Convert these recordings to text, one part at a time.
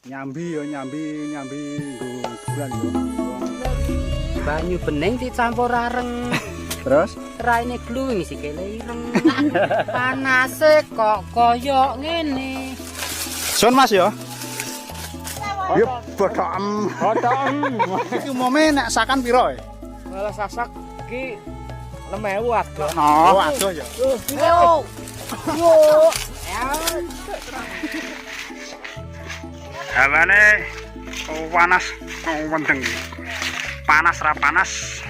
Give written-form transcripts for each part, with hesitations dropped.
Nyambi bulan yo. Banyu bening dicampur areng. Terus Raine gluwing sikile ireng. Panase kok koyo ngene. Sun Mas yo. Yo bodokem. Iki umumnya nek sakan piro? Malah sasak iki 6.000 adoh. Oh, adoh ya. Yo. Yo. Hawane panas, wendeng. Panas ra panas.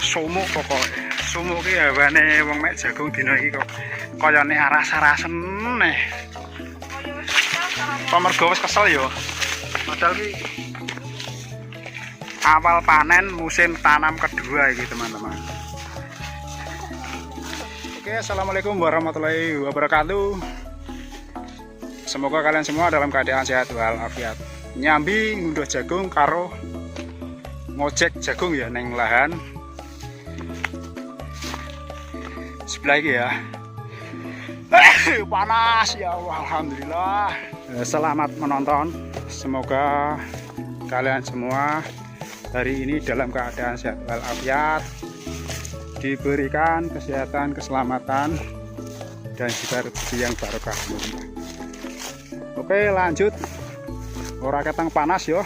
Sumuk pokoke. Sumuk ki hawane wong mek jagung dina iki kok kayane aras-arasen neh. Pemergo wis kesel yo. Padahal ki awal panen musim tanam kedua iki teman-teman. Oke, assalamualaikum warahmatullahi wabarakatuh. Semoga kalian semua dalam keadaan sehat walafiat. Nyambi ngunduh jagung karo ngojek jagung ya neng lahan sebelah iki ya. Panas ya Allah, alhamdulillah. Selamat menonton. Semoga kalian semua hari ini dalam keadaan sehat walafiat, diberikan kesehatan, keselamatan, dan juga rezeki yang barokah. Oke, lanjut. Ora ketang panas yo.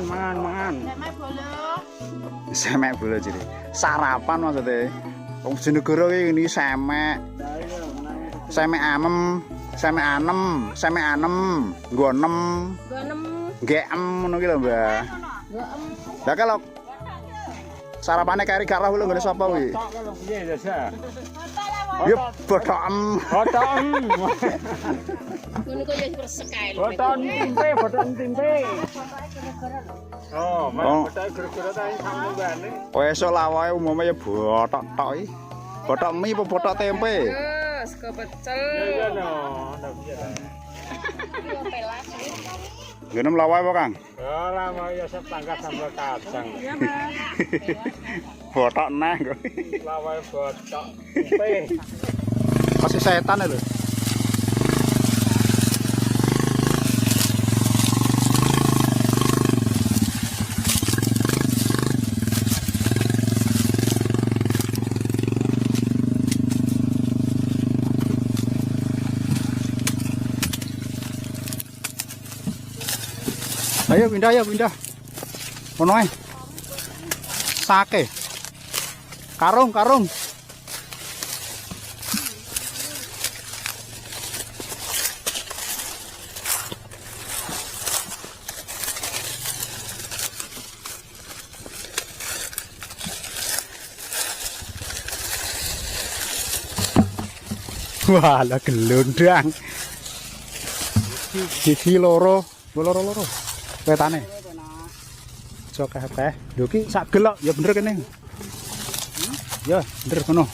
Mangan. Semek bolo jadi sarapan maksudnya. Wong Bojonegoro ini semek anem, nggo enem, ngeem ngono ki lho, Mbak. Lah kalau sarapane kari gak roh lho ngene sapa kuwi? Yo bodokem. Ngono kok ya persekail. Boton tempe. Oh, botok gara-gara ta sambungane. Esuk lawae umume ya botok tok iki. Botok mie apa botok tempe? Terus ke pecel. Ya no, ndak bisa. Genem lawae apa, Kang? Ora mau ya sepangkat sambal kacang. Iya, Mas. Botok neh kok. Lawae botok tempe. Masih setan lho. Ayo pindah. Ono ae. Sake. Karung. Wah, lah gelundang. Gigi loro. Wetane. Aja kabeh. Lho ki sak gelok ya bener kene. Ya, bener ngono.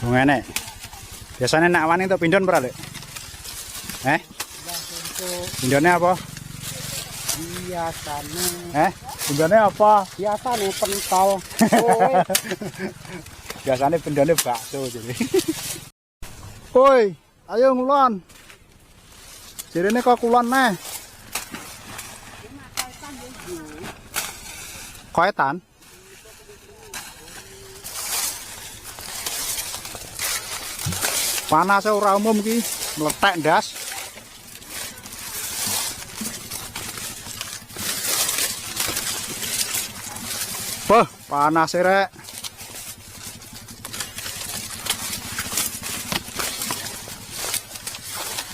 Ngene. Biasane nak wani entuk pindhon ora, Lek? Pindhone apa? Biasanya. Pindhone apa? Biasanya pentol. Biasane pindhone bakso jadi. Woi, ayo ngulon. Jirene kok kulon neh. Koetan. Panase ora umum ki, meletek ndas. Wah, panas rek.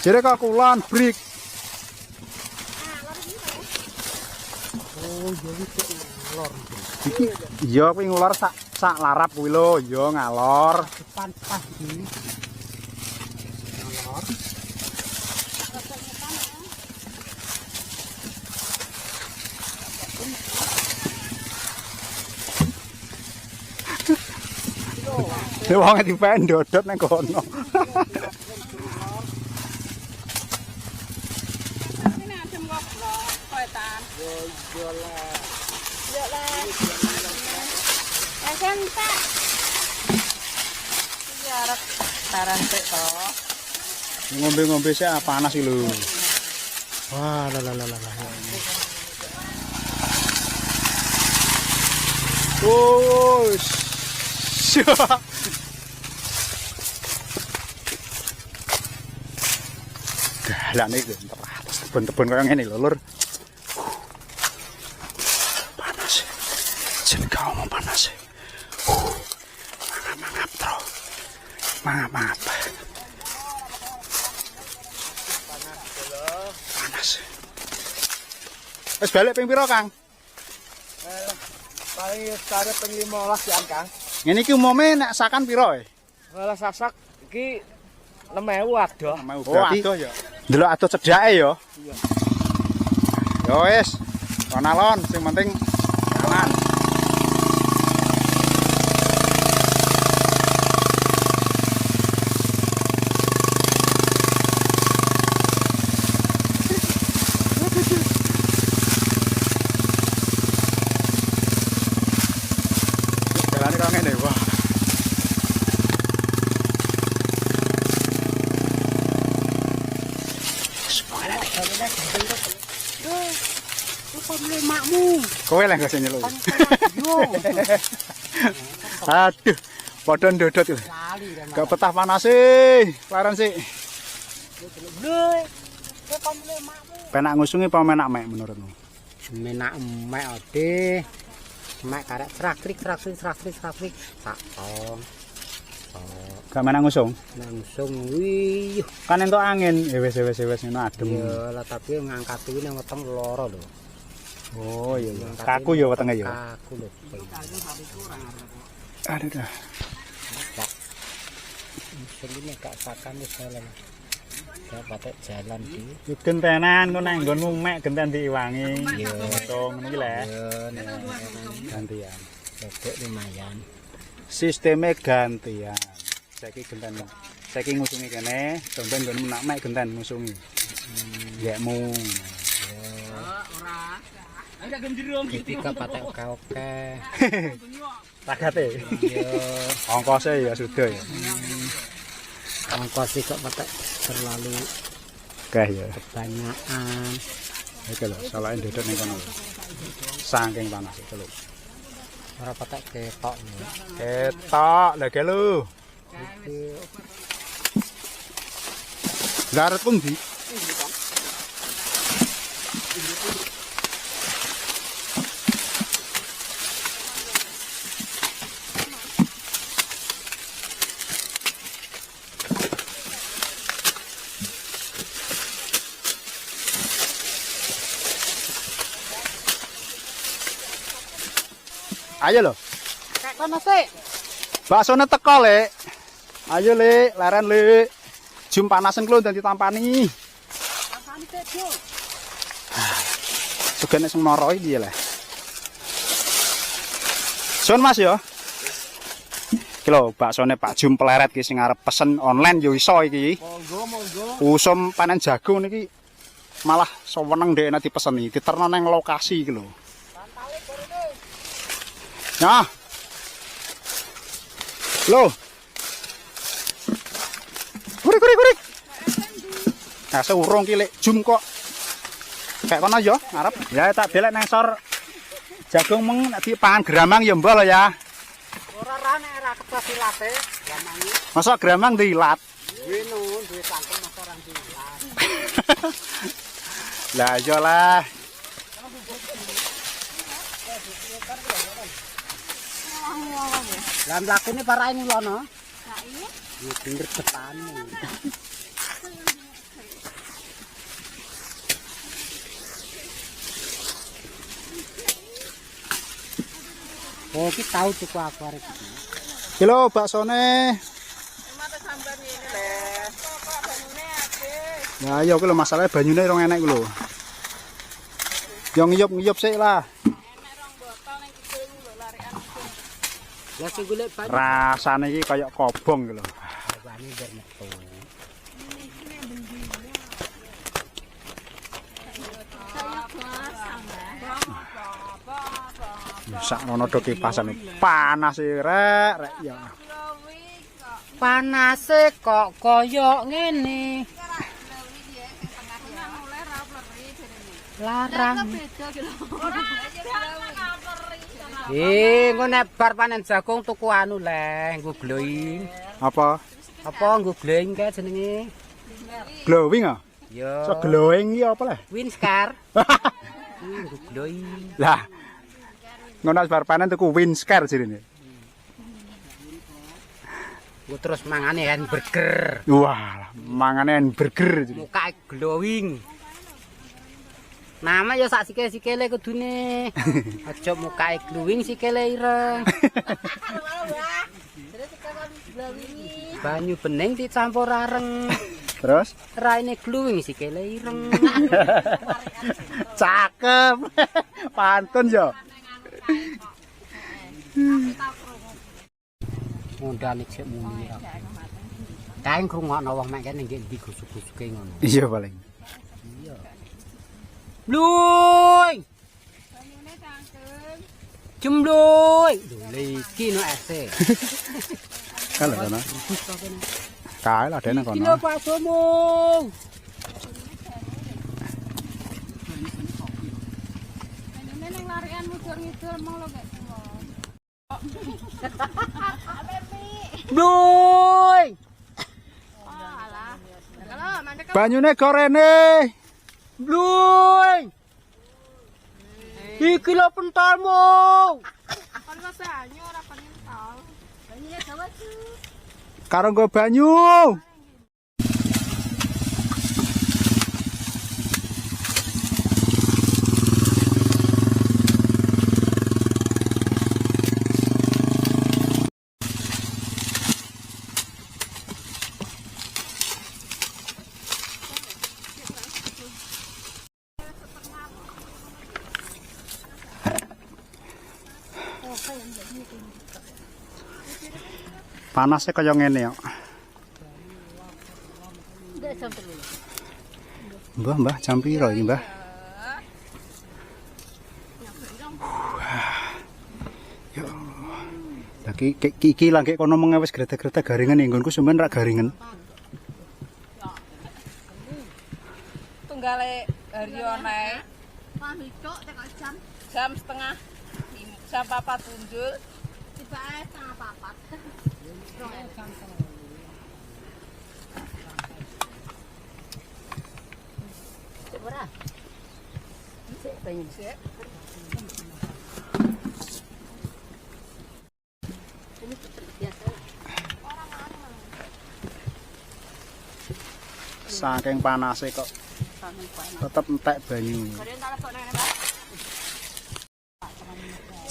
Jere kok kulon brik. Oh, jadi kok ngalor. Iki iya kuwi ngulor sak larap kuwi lho, iya ngalor. Depan pas ini. Ngalor. Wong dipen dodot nang kono. Ini ada kok koetan. Yo lah. Kan tak. Ya arep taran tek to. Ngombe-ngombe sik panas iki lho. Wah, la. Oh. Galane iki atas tebon-tebon kaya ngene lho, Lur. Panas. Jeneng kamu panas. Mangap tro. Mangap. Panas. Wis balik ping pira, Kang? Paling sekare ping 15 ya, Kang. Ngene iki umume nek sakan pira e? Malah sasak iki 6.000 adoh. Oh, adoh ya. Ndelok adoh cedhake ya. Iya. Ya wis. Alon sing penting aman. Jalane kok ngene wah. Kowe lah gak nyeluk. Aduh, padha ndodot iki. Gak betah panas sih, laran sih. Penak ngusungi apa menak mek menurutmu? Menak mek ade. Mek karek trakrik sak tong. Gak menak ngusung? Langsung wih. Kan entuk angin, wis ngono adem. Ya lah tapi ngangkat kuwi nang weteng loro lho. Oh iya. Kaku ya wetenge ya. Kaku lho. Aduh dah. Ini gak sakan wis jalan. Gak patek jalan iki. Gentenan kok nang nggonmu mek genten diiwangi. Iya. Dong ngono iki lho. Ya Gantian. dedek lumayan. Sistemnya gantian. Saiki genten. Saiki ngusungi kene, domben nggonmu nak mek genten ngusungi. Gekmu. Ketika patek oke. Ragate. Iya. Ongkose ya sudah ya. Ongkos kok patek terlalu Oke ya. kebanyakan. Iki lho, salahnya dodot ning kono. Saking panas iki lho. Ora patek ketok ya. Ketok lha ge lho. Iki Garut pun di. Ayo lho. Kayak kono sih. Baksone teko, Lek. Ayo, Lek, leren, Lek. Jum panasen klo dadi tampani. Tampani sik, Jo. Sugene sing moro iki piye, Le? Sun Mas ya. Iki lho baksone Pak Jum Pleret iki sing arep pesen online yo iso iki. Monggo. Usum panen jagung niki malah seweneng ndekne dipeseni, diterno nang lokasi iki lho. Nah. Loh. Kurik. Nah, seurung ki lek Jum kok. Kayak kono yo ngarep. Ya tak delek nang sor jagung meng nek dipangan gramang ya mbok lho ya. Ora ra nek ra kepas ilate, gamangi. Masa gramang diilat. Duwe nun, duwe cangkem masa ora diilat. Lah iya lah. Lah mlakune parahe ngulono. Lah iya. Ya bener depane. Oh, ki tau tuku aku arek iki. Kilo baksone. Mate sampean ini le. Kok banyune akeh. Ya iya kuwi lho masalahe banyune rong enek kuwi lho. Yo ngiyup sik lah. Enek rong botol ning kidul lho larikan. Ya sing golek banyu. Rasane iki kaya kobong kuwi lho. Bani ber metu. Sakmono do kipasane panas rek ya. Panase kok kaya ngene. Larang. Engko nek bar panen jagung tuku anu le, nggo glowing. Apa? Apa nggo glowing kae jenenge? Glowing ah? Ya. So glowing iki apa le? Windscar. Nggo glowing. Lah. Ngono bar panen tuku Windscar jenenge. Nggo terus mangane hamburger. Wah, mangane hamburger jenenge. Muka glowing. Nama ya sak sikile kudune. Aja mukae glowing sikile ireng. Banyu bening dicampur areng. Terus Raine glowing sikile ireng. cakep. Pantun yo. Ngundane sik muni. Kae ngrungokno wong mek kene nggih ndi gusuk-gusuke ngono. Iya paling. Iya. Bluy. Banyune cangkem. Jembluy. Lho iki no ese. Kalau kono. Kae lah dene kono. Kilo Pak Somong. Banyune ning larikan mujur ngidul mong lho gak semua. Bluy. Oh alah. Kalau mandek Banyune gorene. Bluy. Iki lho pentalmu. kon wis banyu ora penentol. Banyune gawe tuh. Karo nggo banyu. Panasnya kaya ngene yo. Mbah, jam piro iki, Mbah? Yo. Lagi iki lagi kono mengewes greta-greta garingan nggonku sampean rak garingan. Tunggale Haryono. Pamicuk teko jam setengah jam 4 punjul. Tibake setengah 4. Ora. Sik pengen sik. Ini biasa. Saking panase kok tetep entek banyu.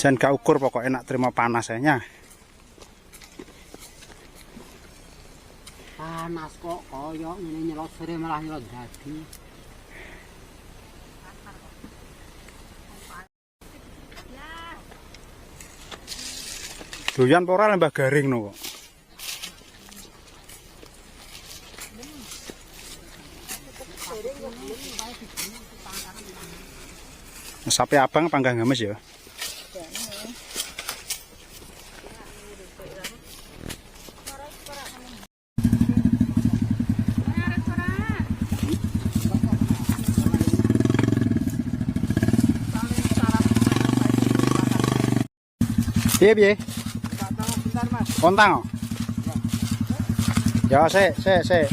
Jan gak ukur pokoknya nak terima panasnya. Panas kok kaya ngene nyelot sore malah nyelot dadi. Doyan ora lembah garing no kok. Sapi abang panggang games ya. Piye? Kontang. Ya, sik.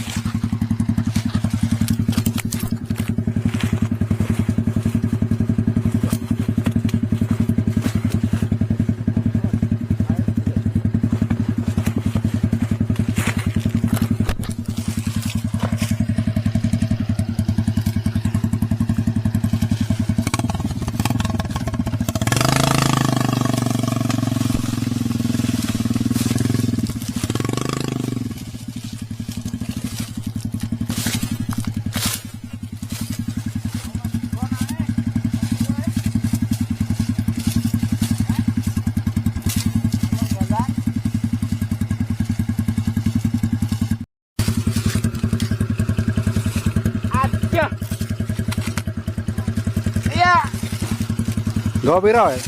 Go piro ya?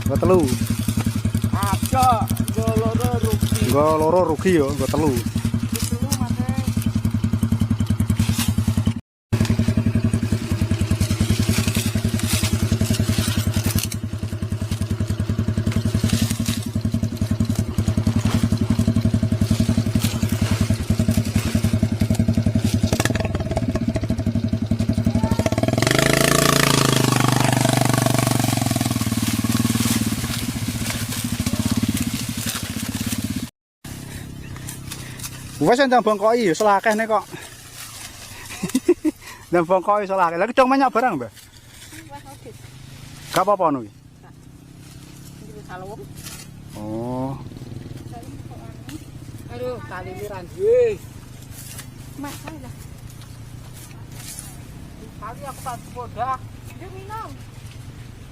Go telu. Ada Go loro rugi yo, go telu. Wes ndang bongkoki selakeh nek kok. Ndang bongkoki selakeh. Lah kecong banyak barang, Mbah. Gak apa-apa nu. Oh. Aduh, kali ini ranjui. Mas, lah. Kali aku tak podah. Yuk minum.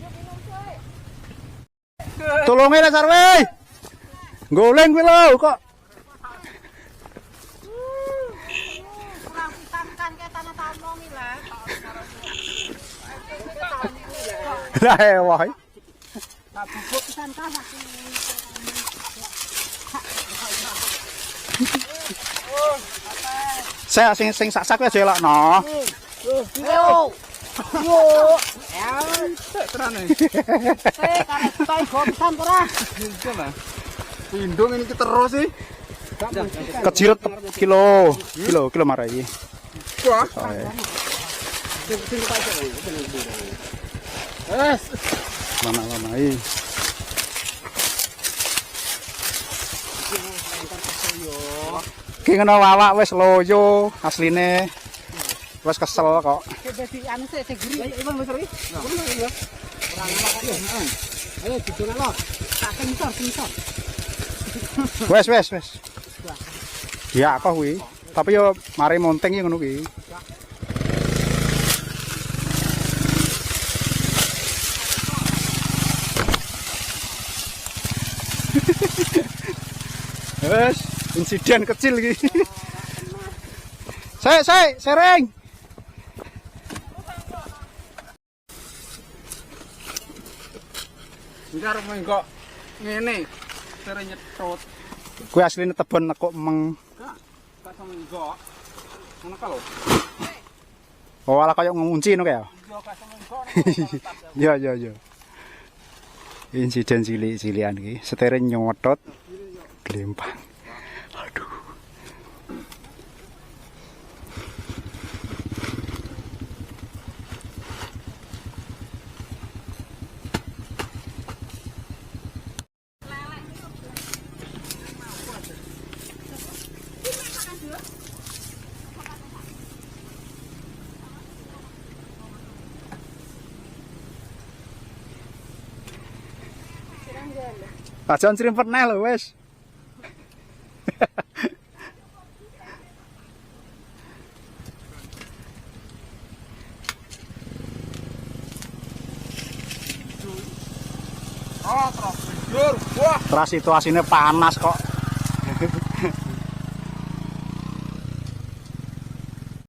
Yuk minum, coy. Tolongin lah Sarwe. Goleng kuwi lho kok. Kurang pisan kan ke tanah tamong iki lah. Lah ewah. Tak bubuk pisan kan aku. Saya sing sak-sak wis jelokno. Yo. Yo. Ya, terane. Kalau stay go pisan ora. Pindung ini terus sih. Kejiret kilo marai. Wah. Mana iki. Ki ngono awak wis loyo asline. Wis kesel kok. Dadi anu sik giri. Iman wis ri. Ayo didono lo. Tak sensor. Wes. Ya kok kuwi. Tapi yo mari monteng iki ngono kuwi. Wes, insiden kecil iki. Saya sering. Enggak kok ngene. Sering nyetut. Kuwi asline tebon nekuk meng. Gak sama enggak. Ngono ka lho. Oh, ala kaya ngunci ngono kaya. Yo gak sama enggak. Ya. Insiden cilik-cilikan iki, setere nyotot. Glempang. Aduh. Pajan srimpet neh lho wis. Oh, terus. Wah, Terus situasinya panas kok.